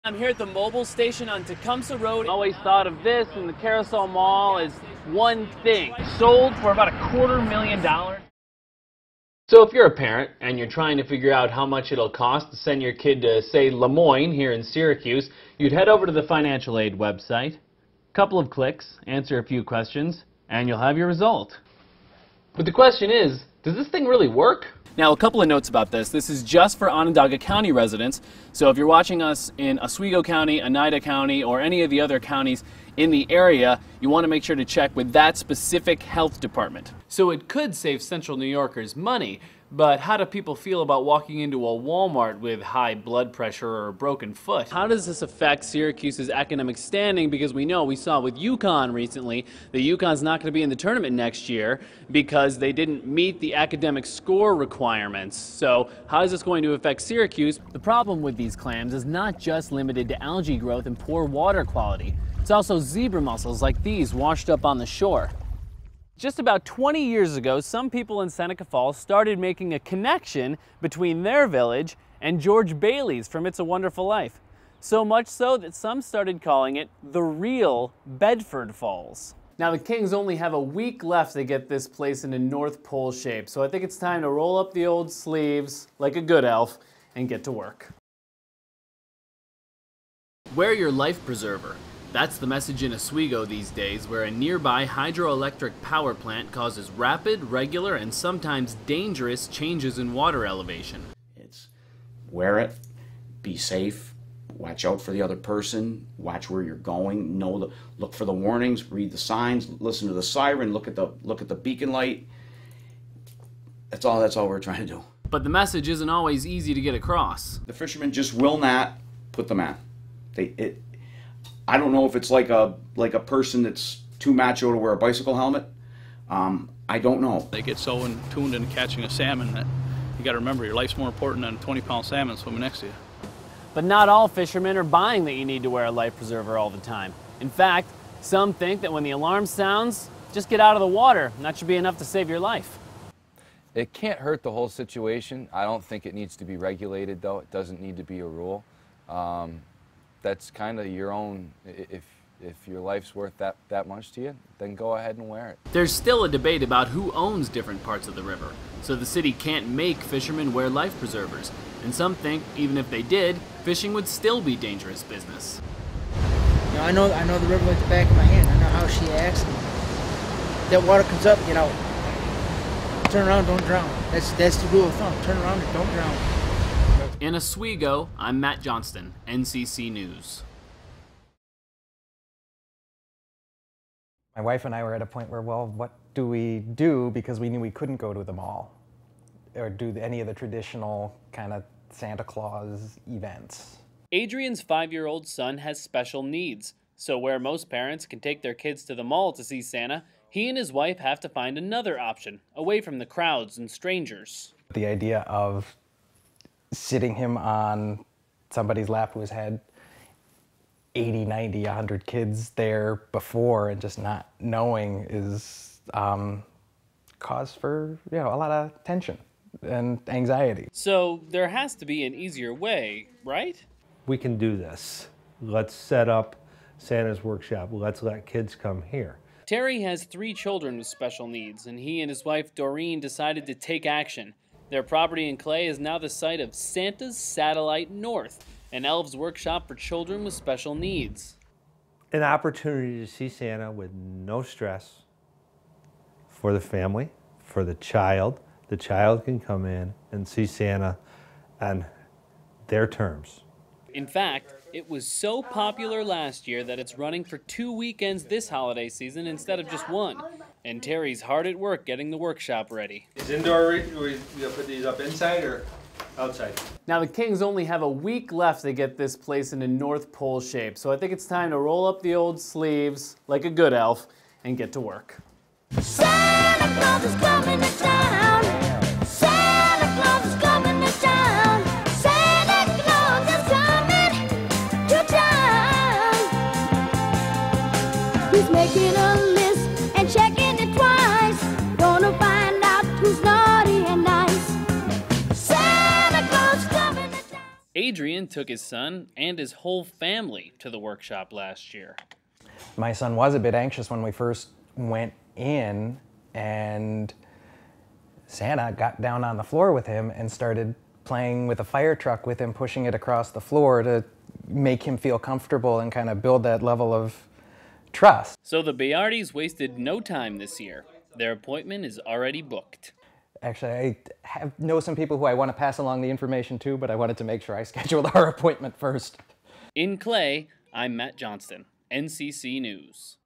I'm here at the mobile station on Tecumseh Road. I always thought of this and the Carousel Mall as one thing. Sold for about $250,000. So if you're a parent and you're trying to figure out how much it'll cost to send your kid to, say, Lemoyne here in Syracuse, you'd head over to the financial aid website, couple of clicks, answer a few questions, and you'll have your result. But the question is, does this thing really work? Now, a couple of notes about this. This is just for Onondaga County residents. So if you're watching us in Oswego County, Oneida County, or any of the other counties in the area, you want to make sure to check with that specific health department. So it could save Central New Yorkers money, but how do people feel about walking into a Walmart with high blood pressure or a broken foot? How does this affect Syracuse's academic standing? Because we saw with UConn recently that UConn's not going to be in the tournament next year because they didn't meet the academic score requirements. So how is this going to affect Syracuse? The problem with these clams is not just limited to algae growth and poor water quality. It's also zebra mussels like these washed up on the shore. Just about 20 years ago, some people in Seneca Falls started making a connection between their village and George Bailey's from It's a Wonderful Life. So much so that some started calling it the real Bedford Falls. Now the Kings only have a week left to get this place into North Pole shape, so I think it's time to roll up the old sleeves like a good elf and get to work. Wear your life preserver. That's the message in Oswego these days, where a nearby hydroelectric power plant causes rapid, regular, and sometimes dangerous changes in water elevation. It's wear it, be safe, watch out for the other person, watch where you're going, look for the warnings, read the signs, listen to the siren, look at the beacon light. That's all we're trying to do. But the message isn't always easy to get across. The fishermen just will not put them on. I don't know if it's like a person that's too macho to wear a bicycle helmet. I don't know. They get so tuned into catching a salmon that you got to remember your life's more important than a 20-pound salmon swimming next to you. But not all fishermen are buying that you need to wear a life preserver all the time. In fact, some think that when the alarm sounds, just get out of the water, and that should be enough to save your life. It can't hurt the whole situation. I don't think it needs to be regulated, though. It doesn't need to be a rule. That's kind of your own. If your life's worth that much to you, then go ahead and wear it. There's still a debate about who owns different parts of the river, so the city can't make fishermen wear life preservers. And some think, even if they did, fishing would still be dangerous business. You know, I know the river like the back of my hand. I know how she acts. That water comes up, you know, turn around, don't drown. That's the rule of thumb. Turn around and don't drown. In Oswego, I'm Matt Johnston, NCC News. My wife and I were at a point where, well, what do we do? Because we knew we couldn't go to the mall or do any of the traditional kind of Santa Claus events. Adrian's 5-year-old son has special needs, so where most parents can take their kids to the mall to see Santa, he and his wife have to find another option, away from the crowds and strangers. The idea of sitting him on somebody's lap who has had 80, 90, 100 kids there before and just not knowing is cause for, you know, a lot of tension and anxiety. So there has to be an easier way, right? We can do this. Let's set up Santa's workshop. Let's let kids come here. Terry has 3 children with special needs, and he and his wife Doreen decided to take action. Their property in Clay is now the site of Santa's Satellite North, an elves workshop for children with special needs. An opportunity to see Santa with no stress for the family, for the child. The child can come in and see Santa on their terms. In fact, it was so popular last year that it's running for 2 weekends this holiday season instead of just 1. And Terry's hard at work getting the workshop ready. Is indoor, we put these up inside or outside? Now the Kings only have a week left to get this place into North Pole shape, so I think it's time to roll up the old sleeves like a good elf and get to work. Santa Claus is coming to town. Santa Claus is coming to town. Santa Claus is coming to town. He's making a list and checking it twice. Gonna find out who's naughty and nice. Santa Claus coming to town. Adrian took his son and his whole family to the workshop last year. My son was a bit anxious when we first went in, and Santa got down on the floor with him and started playing with a fire truck with him, pushing it across the floor to make him feel comfortable and kind of build that level of trust. So the Bayardis wasted no time this year. Their appointment is already booked. Actually, I know some people who I want to pass along the information to, but I wanted to make sure I scheduled our appointment first. In Clay, I'm Matt Johnston, NCC News.